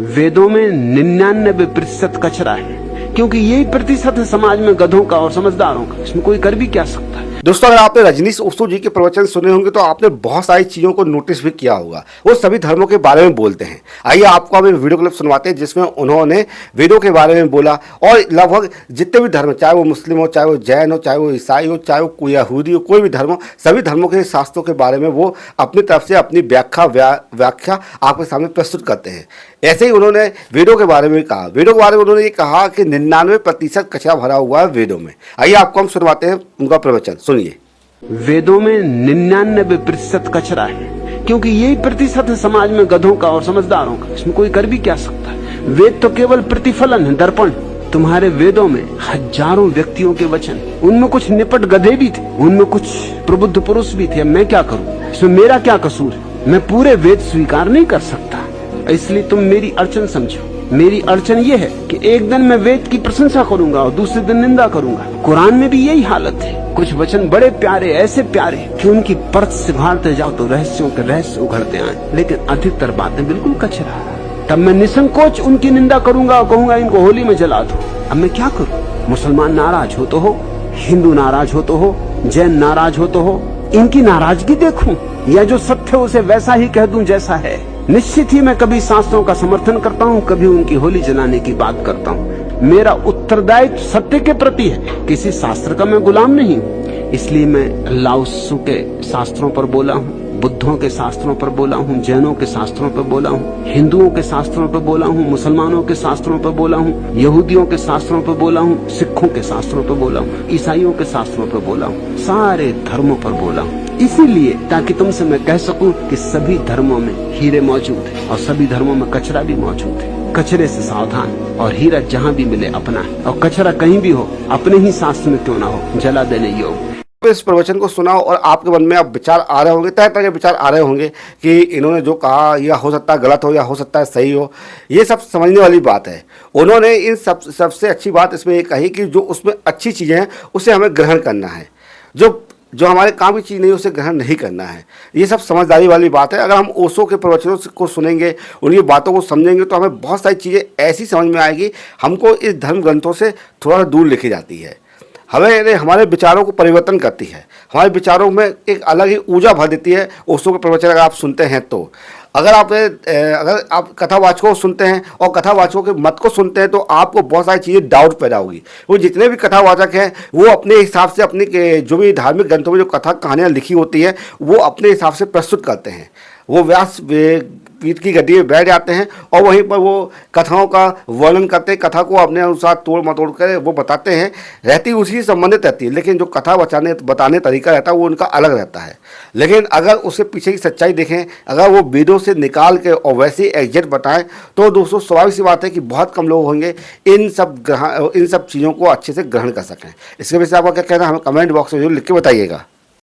वेदों में 99% कचरा है, क्योंकि यही प्रतिशत है समाज में गधों का और समझदारों का। इसमें कोई कर भी क्या सकता है। दोस्तों, अगर आपने रजनीश ओसो जी के प्रवचन सुने होंगे तो आपने बहुत सारी चीज़ों को नोटिस भी किया होगा। वो सभी धर्मों के बारे में बोलते हैं। आइए आपको हम वीडियो क्लिप सुनवाते हैं जिसमें उन्होंने वेदों के बारे में बोला और लगभग जितने भी धर्म, चाहे वो मुस्लिम हो, चाहे वो जैन हो, चाहे वो ईसाई हो, चाहे वो कोई यहूदी हो, कोई भी धर्म हो, सभी धर्मों के शास्त्रों के बारे में वो अपनी तरफ से अपनी व्याख्या आपके सामने प्रस्तुत करते हैं। ऐसे ही उन्होंने वेदों के बारे में कहा। वेदों के बारे में उन्होंने ये कहा कि 99% कचरा भरा हुआ है वेदों में। आइए आपको हम सुनवाते हैं उनका प्रवचन, सुनिए। वेदों में 99% कचरा है, क्योंकि यही प्रतिशत है समाज में गधों का और समझदारों का। इसमें कोई कर भी क्या सकता है। वेद तो केवल प्रतिफलन है, दर्पण। तुम्हारे वेदों में हजारों व्यक्तियों के वचन, उनमें कुछ निपट गधे भी थे, उनमें कुछ प्रबुद्ध पुरुष भी थे। मैं क्या करूं, इसमें मेरा क्या कसूर है। मैं पूरे वेद स्वीकार नहीं कर सकता, इसलिए तुम मेरी अड़चन समझो। मेरी अड़चन ये है कि एक दिन मैं वेद की प्रशंसा करूंगा और दूसरे दिन निंदा करूंगा। कुरान में भी यही हालत है। कुछ वचन बड़े प्यारे, ऐसे प्यारे कि उनकी परत से भालते जाओ तो रहस्यों के रहस्य उघड़ते आए, लेकिन अधिकतर बातें बिल्कुल कचरा। तब मैं निसंकोच उनकी निंदा करूंगा और कहूंगा इनको होली में जला दो। अब मैं क्या करूं। मुसलमान नाराज हो तो हो, हिंदू नाराज हो तो हो, जैन नाराज हो तो हो, इनकी नाराजगी देखूं या जो सत्य उसे वैसा ही कह दूं जैसा है। निश्चित ही मैं कभी शास्त्रों का समर्थन करता हूं, कभी उनकी होली जलाने की बात करता हूं। मेरा उत्तरदायित्व सत्य के प्रति है, किसी शास्त्र का मैं गुलाम नहीं हूं। इसलिए मैं लाओ त्सु के शास्त्रों पर बोला हूं, बुद्धों के शास्त्रों पर बोला हूं, जैनों के शास्त्रों पर बोला हूं, हिंदुओं के शास्त्रों पर बोला हूं, मुसलमानों के शास्त्रों पर बोला हूं, यहूदियों के शास्त्रों पर बोला हूं, सिखों के शास्त्रों पर बोला हूं, ईसाइयों के शास्त्रों पर बोला हूं, सारे धर्मों पर बोला हूं। इसीलिए ताकि तुमसे मैं कह सकूं कि सभी धर्मों में हीरे मौजूद है और सभी धर्मों में कचरा भी मौजूद है। कचरे से सावधान, और हीरा जहां भी मिले अपना है, और कचरा कहीं भी हो अपने ही शास्त्र में क्यों ना हो, जला देने योग्य। इस प्रवचन को सुना और आपके मन में अब विचार आ रहे होंगे, तरह तरह के विचार आ रहे होंगे कि इन्होंने जो कहा यह हो सकता है गलत हो या हो सकता है सही हो। ये सब समझने वाली बात है। उन्होंने इन सबसे अच्छी बात इसमें ये कही कि जो उसमें अच्छी चीज़ें हैं उसे हमें ग्रहण करना है, जो हमारे काम की चीज़ नहीं उसे ग्रहण नहीं करना है। ये सब समझदारी वाली बात है। अगर हम ओशो के प्रवचनों को सुनेंगे, उनकी बातों को समझेंगे तो हमें बहुत सारी चीज़ें ऐसी समझ में आएगी हमको इस धर्म ग्रंथों से थोड़ा दूर लेके जाती है। हमें हमारे विचारों को परिवर्तन करती है, हमारे विचारों में एक अलग ही ऊर्जा भर देती है। ओशो के प्रवचन अगर आप सुनते हैं तो अगर आप कथावाचकों को सुनते हैं और कथावाचकों के मत को सुनते हैं तो आपको बहुत सारी चीज़ें डाउट पैदा होगी। वो जितने भी कथावाचक हैं वो अपने हिसाब से अपनी जो भी धार्मिक ग्रंथों में जो कथा कहानियाँ लिखी होती है वो अपने हिसाब से प्रस्तुत करते हैं। वो व्यास पीठ की गद्दी में बैठ जाते हैं और वहीं पर वो कथाओं का वर्णन करते हैं, कथा को अपने अनुसार तोड़ मटोड़ कर वो बताते हैं, रहती उसी से संबंधित रहती है। लेकिन जो कथा बताने तरीका रहता है वो उनका अलग रहता है। लेकिन अगर उसके पीछे की सच्चाई देखें, अगर वो वेदों से निकाल के और वैसे ही एग्जैक्ट बताएं तो दोस्तों स्वाभाविक सी बात है कि बहुत कम लोग होंगे इन सब चीज़ों को अच्छे से ग्रहण कर सकें। इसके वजह से आपका क्या कहना है हमें कमेंट बॉक्स में जरूर लिख के बताइएगा।